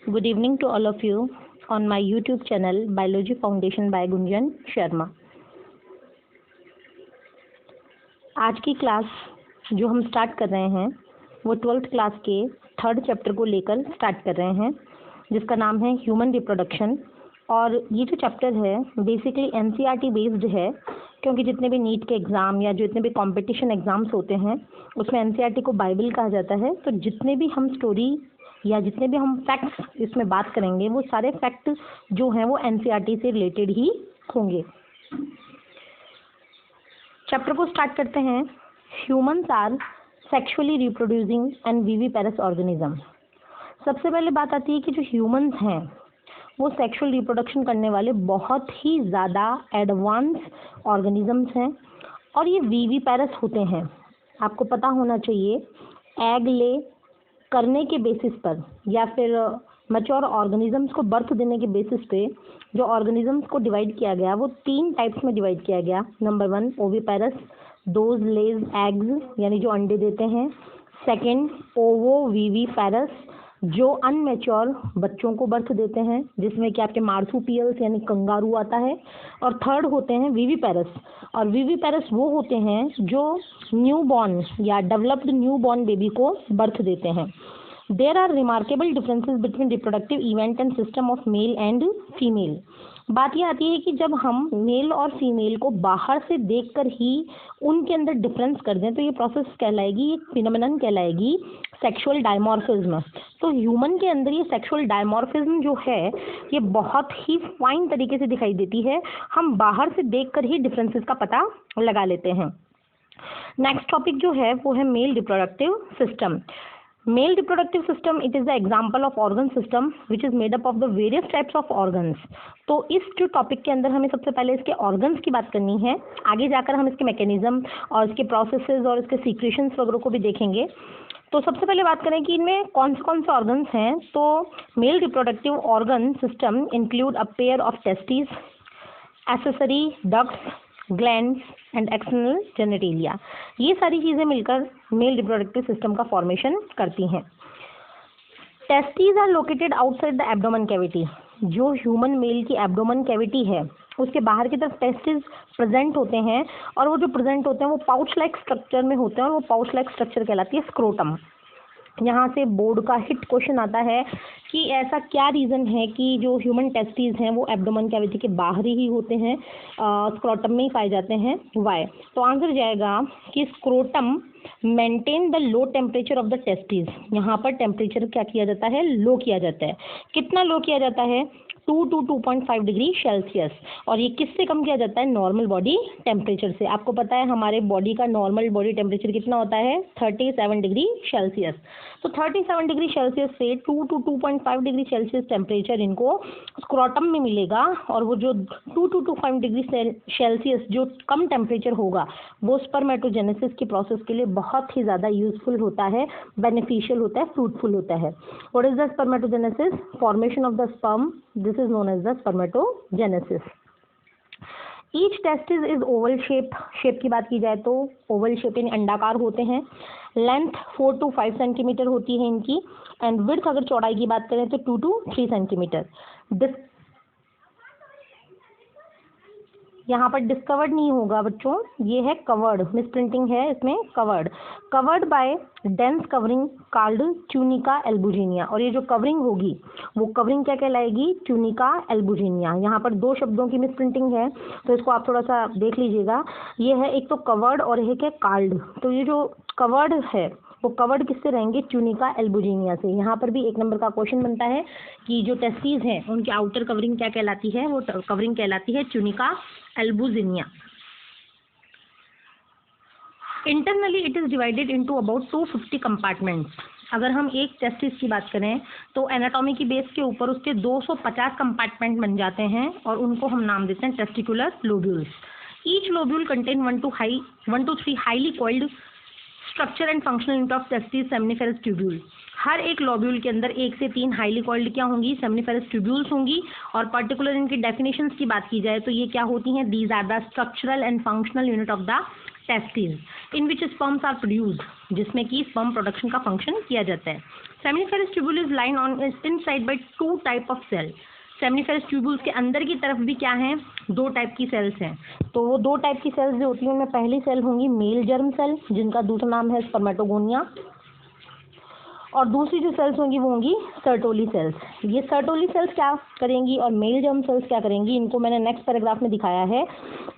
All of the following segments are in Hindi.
Good evening to all of you on my YouTube channel Biology Foundation by Gunjan Sharma. आज की क्लास जो हम स्टार्ट कर रहे हैं वो 12th क्लास के 3rd चैप्टर को लेकर स्टार्ट कर रहे हैं, जिसका नाम है ह्यूमन रिप्रोडक्शन। और ये जो चैप्टर है बेसिकली NCERT बेस्ड है, क्योंकि जितने भी नीट के एग्ज़ाम या जितने भी कंपटीशन एग्ज़ाम्स होते हैं उसमें NCERT को बाइबल कहा जाता है। तो जितने भी हम स्टोरी या जितने भी हम फैक्ट्स इसमें बात करेंगे वो सारे फैक्ट जो हैं वो NCERT से रिलेटेड ही होंगे। चैप्टर को स्टार्ट करते हैं। Humans are sexually reproducing and viviparous organism. सबसे पहले बात आती है कि जो ह्यूमंस हैं वो सेक्सुअल रिप्रोडक्शन करने वाले बहुत ही ज़्यादा एडवांस ऑर्गेनिजम्स हैं और ये विविपेरस होते हैं। आपको पता होना चाहिए एग ले करने के बेसिस पर या फिर मैच्योर ऑर्गेनिजम्स को बर्थ देने के बेसिस पे जो ऑर्गेनिजम्स को डिवाइड किया गया वो 3 टाइप्स में डिवाइड किया गया। Number 1 oviparous, those Lay's eggs यानी जो अंडे देते हैं। सेकंड ओवोविविपेरस जो अनमेच्योर बच्चों को बर्थ देते हैं, जिसमें कि आपके मार्सुपियल्स यानी कंगारू आता है। और थर्ड होते हैं विविपेरस, और विविपेरस वो होते हैं जो न्यूबॉर्न या डेवलप्ड न्यूबॉर्न बेबी को बर्थ देते हैं। There are remarkable differences between reproductive event and system of male and female. बात यह आती है कि जब हम मेल और फीमेल को बाहर से देखकर ही उनके अंदर डिफरेंस कर दें तो ये प्रोसेस कहलाएगी, एक फिनोमेनन कहलाएगी सेक्सुअल डायमॉर्फिज्म। तो ह्यूमन के अंदर ये सेक्सुअल डायमॉर्फिज्म जो है ये बहुत ही फाइन तरीके से दिखाई देती है। हम बाहर से देखकर ही डिफरेंसेस का पता लगा लेते हैं। नेक्स्ट टॉपिक जो है वो है mail reproductive system. Male reproductive system, it is the example of organ system which is made up of the various types of organs। तो इस जो टॉपिक के अंदर हमें सबसे पहले इसके ऑर्गन्स की बात करनी है। आगे जाकर हम इसके मैकेनिज्म और इसके प्रोसेसेस और इसके सीक्रेशंस वगैरह को भी देखेंगे। तो सबसे पहले बात करें कि इनमें कौन से ऑर्गन्स हैं। तो male reproductive organ system include a pair of testis, accessory ducts, glands and external genitalia. ये सारी चीज़ें मिलकर मेल रिप्रोडक्टिव सिस्टम का फॉर्मेशन करती हैं। Testis are located outside the abdomen cavity. जो ह्यूमन मेल की एब्डोमेन कैविटी है उसके बाहर की तरफ टेस्टिस प्रेजेंट होते हैं, और वो जो प्रेजेंट होते हैं वो पाउच लाइक स्ट्रक्चर में होते हैं, और वो पाउच लाइक स्ट्रक्चर कहलाती है स्क्रोटम। यहाँ से बोर्ड का हिट क्वेश्चन आता है कि ऐसा क्या रीज़न है कि जो ह्यूमन टेस्टिस हैं वो एब्डोमेन कैविटी के बाहर ही होते हैं, स्क्रोटम में ही पाए जाते हैं, वाई। तो आंसर जाएगा कि scrotum maintain the low temperature of the testis. यहाँ पर टेम्परेचर क्या किया जाता है, लो किया जाता है। कितना लो किया जाता है, 2 to 2.5 डिग्री सेल्सियस। और ये किससे कम किया जाता है, नॉर्मल बॉडी टेम्परेचर से। आपको पता है हमारे बॉडी का नॉर्मल बॉडी टेम्परेचर कितना होता है, 37 डिग्री सेल्सियस। तो 37 डिग्री सेल्सियस से 2 to 2.5 डिग्री सेल्सियस टेम्परेचर इनको स्क्रोटम में मिलेगा, और वो जो 2 to 2.5 डिग्री सेल्सियस जो कम टेम्परेचर होगा वो स्पर्मेटोजेनेसिस की प्रोसेस के लिए बहुत ही ज़्यादा यूजफुल होता है, बेनिफिशियल होता है, फ्रूटफुल होता है। What is the spermatogenesis? Formation of the sperm, this is known as the spermatogenesis. Each testis is oval shape की बात की जाए तो ओवल शेप यानी अंडाकार होते हैं। लेंथ 4 to 5 सेंटीमीटर होती है इनकी, एंड विड्थ अगर चौड़ाई की बात करें तो 2 to 3 सेंटीमीटर। यहाँ पर डिस्कवर्ड नहीं होगा बच्चों, ये है कवर्ड, मिस प्रिंटिंग है इसमें, covered by dense covering called tunica albuginea. और ये जो कवरिंग होगी वो कवरिंग क्या कहलाएगी, ट्यूनिका एल्बुजिनिया। यहाँ पर 2 शब्दों की मिस प्रिंटिंग है तो इसको आप थोड़ा सा देख लीजिएगा। ये है एक तो कवर्ड और एक है कॉल्ड। तो ये जो कवर्ड है वो कवर्ड किससे रहेंगे, ट्यूनिका एल्बुजिनिया से। यहाँ पर भी 1 नंबर का क्वेश्चन बनता है कि जो टेस्टिस हैं उनकी आउटर कवरिंग क्या कहलाती है, वो कवरिंग कहलाती है tunica albuginea. Internally it is divided into about 250 compartments. अगर हम एक टेस्टिस की बात करें तो एनाटॉमी की बेस के ऊपर उसके 250 कंपार्टमेंट बन जाते हैं, और उनको हम नाम देते हैं testicular lobules. Each lobule contain 1 to 3 highly coiled structure and functional unit of testis seminiferous tubule. हर एक लॉब्यूल के अंदर 1 से 3 हाईली कॉइल्ड क्या होंगी, सेमिनिफेरस ट्यूब्यूल्स होंगी। और पर्टिकुलर इनकी डेफिनेशंस की बात की जाए तो ये क्या होती हैं, these are the structural and functional unit of the testis in which sperms are produced, जिसमें कि स्पर्म प्रोडक्शन का फंक्शन किया जाता है। Seminiferous tubule is line on inside by 2 type of cell. Seminiferous tubules के अंदर की तरफ भी क्या है, 2 टाइप की सेल्स हैं। तो वो 2 टाइप की सेल्स जो होती हैं उनमें पहली सेल होंगी मेल जर्म सेल, जिनका दूसरा नाम है स्पर्मेटोगोनिया, और दूसरी जो सेल्स होंगी वो होंगी सर्टोली सेल्स। ये सर्टोली सेल्स क्या करेंगी और मेल जर्म सेल्स क्या करेंगी, इनको मैंने नेक्स्ट पैराग्राफ में दिखाया है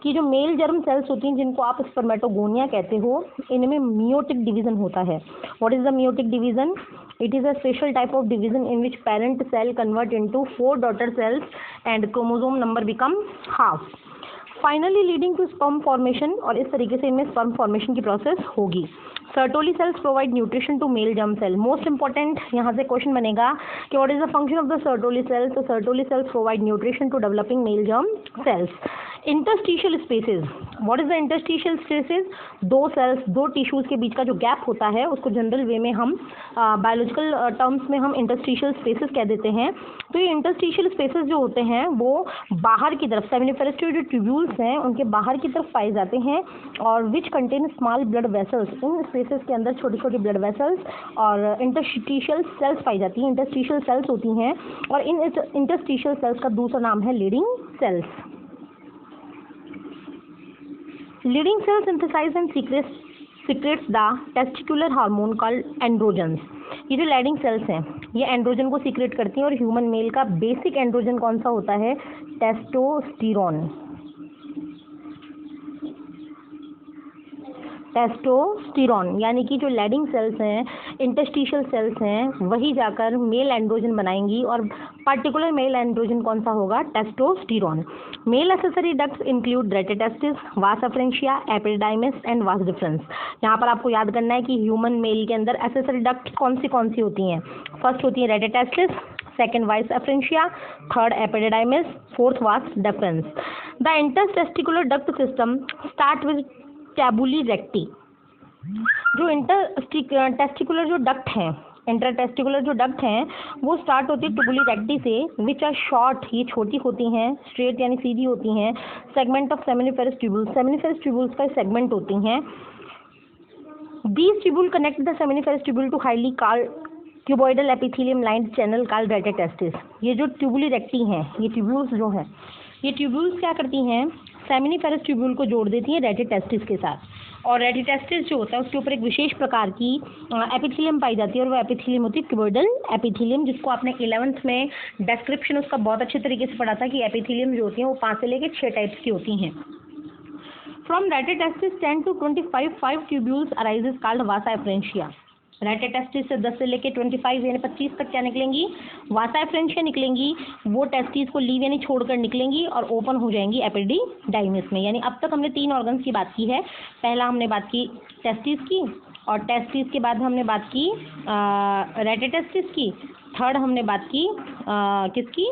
कि जो मेल जर्म सेल्स होती हैं जिनको आप स्पर्मेटोगोनिया कहते हो, इनमें मियोटिक डिवीजन होता है। What is the meiotic division? It is a special type of division in which parent cell convert into 4 daughter cells and chromosome number become half, finally leading to sperm formation। और इस तरीके से इनमें sperm formation की प्रोसेस होगी। Sertoli cells provide nutrition to male germ cell. Most important यहाँ से क्वेश्चन बनेगा कि what is the function of the Sertoli cells. तो Sertoli cells provide nutrition to developing male germ cells. Interstitial spaces, what is the interstitial spaces? 2 cells, 2 tissues के बीच का जो गैप होता है उसको जनरल वे में हम बायोलॉजिकल टर्म्स में हम इंटरस्टिशियल स्पेसेस कह देते हैं। तो ये इंटरस्टिशियल स्पेसेस जो होते हैं वो बाहर की तरफ, सेमिनिफेरस जो ट्यूब्यूल्स हैं उनके बाहर की तरफ पाए जाते हैं, और which contain small blood vessels. In spaces के अंदर छोटी छोटी ब्लड वेसल्स और इंटरस्टिशियल सेल्स पाई जाती हैं, इंटरस्टिशियल सेल्स होती हैं, और इन इंटरस्टिशियल सेल्स का दूसरा नाम है Leydig cells. Leydig cell synthesize and secretes the testicular hormone called androgen. ये जो लीडिंग सेल्स हैं ये एंड्रोजन को सीक्रेट करती हैं, और ह्यूमन मेल का बेसिक एंड्रोजन कौन सा होता है? टेस्टोस्टेरोन। टेस्टोस्टेरोन यानी कि जो लीडिंग सेल्स हैं, इंटरस्टिशियल सेल्स हैं, वही जाकर मेल एंड्रोजन बनाएंगी, और पर्टिकुलर मेल एंड्रोजन कौन सा होगा? Testosterone. Male accessory ducts include rete testis, vas efferentia, epididymis and vas deferens. यहाँ पर आपको याद करना है कि ह्यूमन मेल के अंदर एक्सेसरी डक्ट्स कौन सी होती हैं? फर्स्ट होती है rete testis, second vas efferentia, third epididymis, fourth vas deferens. The intertesticular duct system start with tubuli recti. जो इंटरटेस्टिकुलर जो डक्ट हैं, इंटरटेस्टिकुलर जो डक्ट हैं वो स्टार्ट होती है टुबुली रेक्टी से, विच आर शॉर्ट, ये छोटी होती हैं, स्ट्रेट यानी सीधी होती हैं, segment of seminiferous tubules, seminiferous tubules का सेगमेंट होती हैं। These tubule connect the seminiferous tubule to highly cuboidal epithelium lined channel called rete testis. ये जो ट्यूबुली रेक्टी हैं, ये ट्यूब्यूल्स जो हैं, ये ट्यूब्यूल्स क्या करती हैं? सेमिनिफेरस ट्यूब्यूल को जोड़ देती हैं रेटिटेस्टिस के साथ, और रेटिटेस्टिस जो होता है उसके ऊपर एक विशेष प्रकार की एपिथेलियम पाई जाती है, और वो एपिथेलियम होती है क्यूबॉइडल एपिथेलियम, जिसको आपने 11th में डिस्क्रिप्शन उसका बहुत अच्छे तरीके से पढ़ा था कि एपिथेलियम जो होती हैं वो 5 से लेकर 6 टाइप्स की होती हैं। From rete testis 10 to 25 5 tubules arises called Vasa efferentia. Rete testis से 10 से लेकर 25 यानी 25 तक क्या निकलेंगी? वासा एफरेंशिया निकलेंगी। वो टेस्टिस को लीव यानी छोड़कर निकलेंगी और ओपन हो जाएंगी एपिडाइमिस में। यानी अब तक हमने 3 ऑर्गन्स की बात की है। पहला हमने बात की टेस्टिस की, और टेस्टिस के बाद हमने बात की रेटिटेस्टिस की, थर्ड हमने बात की किसकी?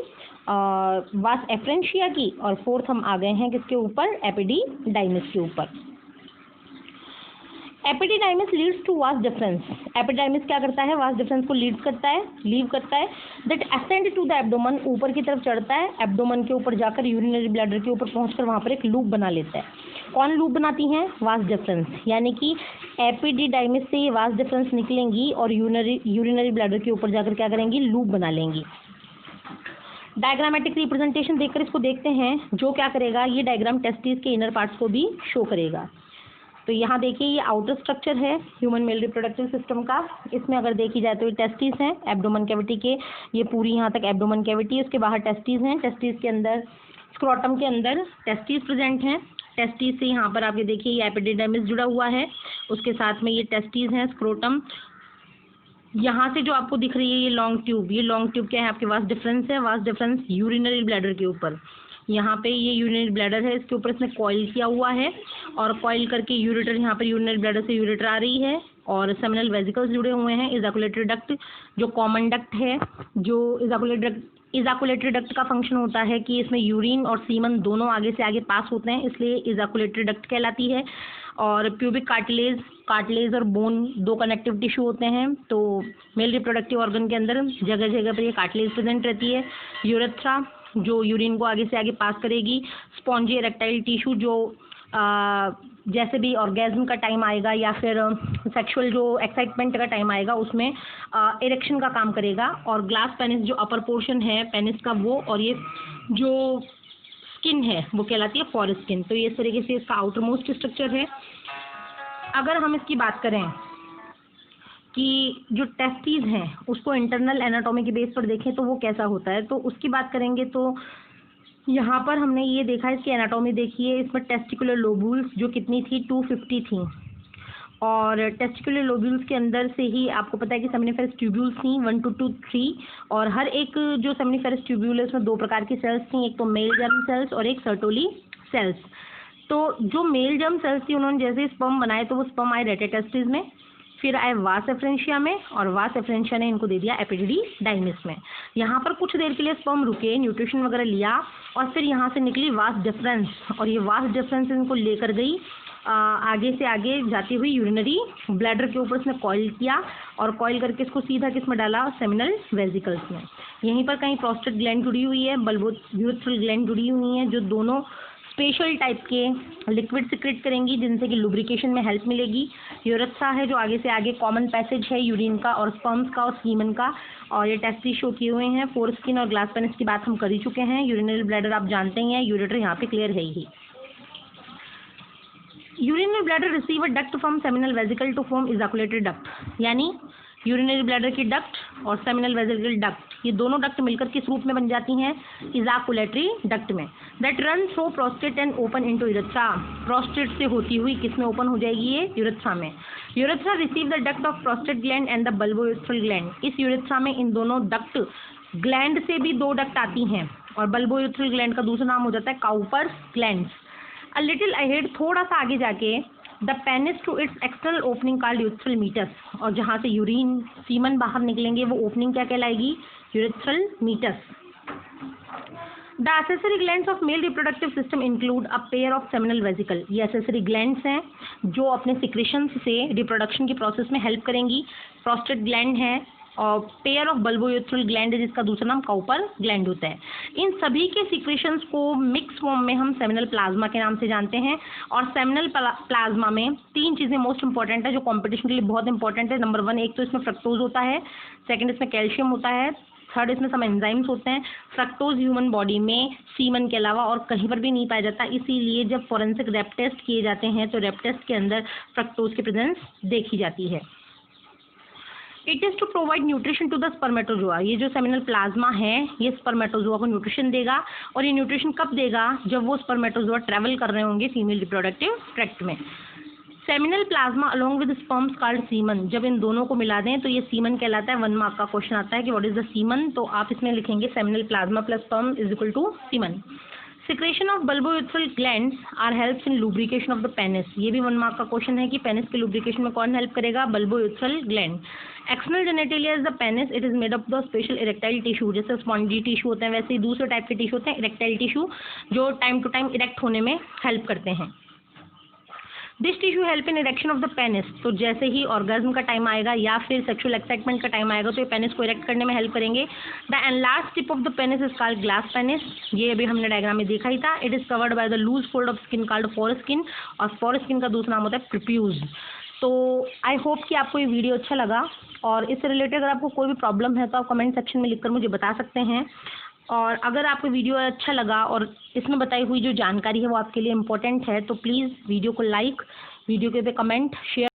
वास एफरेंशिया की, और फोर्थ हम आ गए हैं किसके ऊपर? एपिडाइमिस के ऊपर। Epididymis leads to vas deferens. Epididymis क्या करता है? वास डिफरेंस को लीड करता है, लीव करता है। That ascend to the abdomen, ऊपर की तरफ चढ़ता है, एब्डोमन के ऊपर जाकर यूरिनरी ब्लैडर के ऊपर पहुंचकर वहां पर एक लूप बना लेता है। कौन लूप बनाती हैं? Vas deferens. यानी कि एपिडाइमिस से ये वास डिफरेंस निकलेंगी और यूरिनरी ब्लैडर के ऊपर जाकर क्या करेंगी? लूप बना लेंगी। डायग्रामेटिक रिप्रेजेंटेशन देखकर इसको देखते हैं, जो क्या करेगा? ये डायग्राम टेस्टिस के इनर पार्ट्स को भी शो करेगा। तो यहाँ देखिए ये आउटर स्ट्रक्चर है ह्यूमन मेल रिप्रोडक्टिव सिस्टम का। इसमें अगर देखी जाए तो ये टेस्टिस हैं एब्डोमन कैविटी के, ये पूरी यहाँ तक एब्डोमन कैविटी है, उसके बाहर टेस्टिस हैं। टेस्टिस के अंदर स्क्रोटम के अंदर टेस्टिस प्रेजेंट हैं। टेस्टिस से यहाँ पर आप ये देखिए ये एपिडाइमिस जुड़ा हुआ है, उसके साथ में ये टेस्टिस हैं, स्क्रोटम। यहाँ से जो आपको दिख रही है ये लॉन्ग ट्यूब, ये लॉन्ग ट्यूब क्या है? आपके वास डिफरेंस है। वास डिफरेंस यूरिनरी ब्लैडर के ऊपर, यहाँ पे ये यूरिनरी ब्लैडर है, इसके ऊपर इसने कॉइल किया हुआ है, और कॉइल करके यूरेटर, यहाँ पर यूरिनरी ब्लैडर से यूरेटर आ रही है, और सेमिनल वेसिकल्स जुड़े हुए हैं। इजाकुलेटरी डक्ट जो कॉमन डक्ट है, जो इजाकुलेटरी डक्ट का फंक्शन होता है कि इसमें यूरिन और सीमन दोनों आगे से आगे पास होते हैं, इसलिए इजाकुलेटरी डक्ट कहलाती है। और प्यूबिक कार्टिलेज और बोन दो कनेक्टिव टिश्यू होते हैं। तो मेल रिप्रोडक्टिव ऑर्गन के अंदर जगह जगह पर ये कार्टिलेज प्रेजेंट रहती है। यूरेथ्रा जो यूरिन को आगे से आगे पास करेगी। स्पॉन्जी इरेक्टाइल टिश्यू जो जैसे भी ऑर्गेज्म का टाइम आएगा या फिर सेक्सुअल जो एक्साइटमेंट का टाइम आएगा उसमें इरेक्शन का काम करेगा। और ग्लास पेनिस जो अपर पोर्शन है पेनिस का वो, और ये जो स्किन है वो कहलाती है फॉर स्किन। तो ये इस तरीके से इसका आउटर मोस्ट स्ट्रक्चर है। अगर हम इसकी बात करें कि जो टेस्टिस हैं उसको इंटरनल एनाटॉमी के बेस पर देखें तो वो कैसा होता है, तो उसकी बात करेंगे तो यहाँ पर हमने ये देखा इसकी एनाटॉमी देखी है। इसमें टेस्टिकुलर लोब्यूल्स जो कितनी थी 250 थी, और टेस्टिकुलर लोब्यूल्स के अंदर से ही आपको पता है कि सेमिनिफेरस ट्यूब्यूल्स थी 1 to 3, और हर एक जो सेमिनिफेरस ट्यूब्यूल है उसमें दो प्रकार की सेल्स थी, एक तो मेल जर्म सेल्स और एक सर्टोली सेल्स। तो जो मेल जर्म सेल्स थी उन्होंने जैसे स्पर्म बनाए तो वो स्पर्म आए रेटेटेस्टिस में, फिर आए वास एफ्रेंशिया में, और वास एफ्रेंशिया ने इनको दे दिया एपिडिडाइमिस में। यहाँ पर कुछ देर के लिए स्पर्म रुके, न्यूट्रिशन वगैरह लिया, और फिर यहाँ से निकली वास डिफरेंस, और ये वास डिफरेंस इनको लेकर गई आगे से आगे जाती हुई यूरिनरी ब्लैडर के ऊपर इसने कॉइल किया, और कॉइल करके इसको सीधा किस में डाला, सेमिनल वेसिकल्स में। यहीं पर कहीं प्रोस्टेट ग्लैंड जुड़ी हुई है, बल्बोयूरेथ्रल ग्लैंड जुड़ी हुई हैं, जो दोनों स्पेशल टाइप के लिक्विड सिक्रेट करेंगी जिनसे कि लुब्रिकेशन में हेल्प मिलेगी। यूरेथ्रा है जो आगे से आगे कॉमन पैसेज है यूरिन का और स्पर्म्स का और सीमन का, और ये टेस्टिस शो किए हुए हैं। फोरस्किन और ग्लास पेनिस की बात हम कर ही चुके हैं। यूरिनरी ब्लैडर आप जानते ही हैं, यूरेटर यहाँ पे क्लियर है ही। Urinary bladder receive a duct from seminal vesicle to form ejaculatory duct, यानी यूरिनरी ब्लैडर की डक्ट और सेमिनल वेसिकल डक्ट, ये दोनों डक्ट मिलकर किस रूप में बन जाती हैं, इजैकुलेटरी डक्ट में। That run through prostate and open into urethra, prostate से होती हुई किस में ओपन हो जाएगी, ये यूरेथ्रा में। Urethra receive the duct of prostate gland and the bulbourethral gland. इस यूरेथ्रा में इन दोनों डक्ट, ग्लैंड से भी दो डक्ट आती हैं, और बल्बोयूरेथ्रल ग्लैंड का दूसरा नाम हो जाता है Cowper's glands. A little ahead, थोड़ा सा आगे जाके, the penis to its external opening called urethral meatus, और जहाँ से यूरिन सीमन बाहर निकलेंगे वो ओपनिंग क्या कहलाएगी, urethral meatus. The accessory glands of male reproductive system include a pair of seminal vesicle. ये एसेसरी ग्लैंड्स हैं जो अपने सिक्रेशंस से रिप्रोडक्शन की प्रोसेस में हेल्प करेंगी। प्रोस्टेट ग्लैंड है, और पेयर ऑफ बल्बोयूरेथ्रल ग्लैंड है जिसका दूसरा नाम काउपर ग्लैंड होता है। इन सभी के सिक्रेशंस को मिक्स फॉर्म में हम सेमिनल प्लाज्मा के नाम से जानते हैं। और सेमिनल प्लाज्मा में तीन चीज़ें मोस्ट इंपॉर्टेंट है जो कंपटीशन के लिए बहुत इंपॉर्टेंट है। नंबर 1, एक तो इसमें फ्रक्टोज होता है, सेकंड इसमें कैल्शियम होता है, थर्ड इसमें सब एंजाइम्स होते हैं। फ्रक्टोज ह्यूमन बॉडी में सीमन के अलावा और कहीं पर भी नहीं पाया जाता, इसीलिए जब फॉरेंसिक रैप टेस्ट किए जाते हैं तो रैप टेस्ट के अंदर फ्रक्टोज की प्रेजेंस देखी जाती है। It is to provide nutrition to the spermatozoa. ये जो सेमिनल प्लाज्मा है ये स्पर्मेटोजोआ को न्यूट्रिशन देगा, और ये न्यूट्रिशन कब देगा, जब वो स्पर्मेटोजोआ ट्रैवल कर रहे होंगे फीमेल रिप्रोडक्टिव ट्रैक्ट में। Seminal plasma along with sperms called semen, जब इन दोनों को मिला दें तो ये सीमन कहलाता है। 1 मार्क का क्वेश्चन आता है कि व्हाट इज द सीमन, तो आप इसमें लिखेंगे seminal plasma plus sperm is equal to semen. Secretion of bulbourethral glands are helps in lubrication of the penis. ये भी 1 मार्क का क्वेश्चन है कि पेनिस के लुब्रिकेशन में कौन हेल्प करेगा, bulbourethral gland. External genitalia is the penis, it is made up the special erectile tissue. जैसे स्पॉन्जी टिश्यू होते हैं वैसे ही दूसरे टाइप के टिश्यू होते हैं इरेक्टाइल टिश्यू, जो टाइम टू टाइम इरेक्ट होने में हेल्प करते हैं। This tissue help in erection of the penis, तो जैसे ही ऑर्गेज्म का टाइम आएगा या फिर सेक्सुअल एक्साइटमेंट का टाइम आएगा तो ये पेनिस को इरेक्ट करने में हेल्प करेंगे। The enlarge tip of the penis is called glans penis, ये अभी हमने डायग्राम में देखा ही था। It is covered by the loose fold of skin called foreskin, और फोरस्किन का दूसरा नाम होता है प्रिप्यूज। तो आई होप कि आपको ये वीडियो अच्छा लगा, और इससे रिलेटेड अगर आपको कोई भी प्रॉब्लम है तो आप कमेंट सेक्शन में लिखकर मुझे बता सकते हैं। और अगर आपको वीडियो अच्छा लगा और इसमें बताई हुई जो जानकारी है वो आपके लिए इम्पोर्टेंट है तो प्लीज़ वीडियो को लाइक, वीडियो के पे कमेंट, शेयर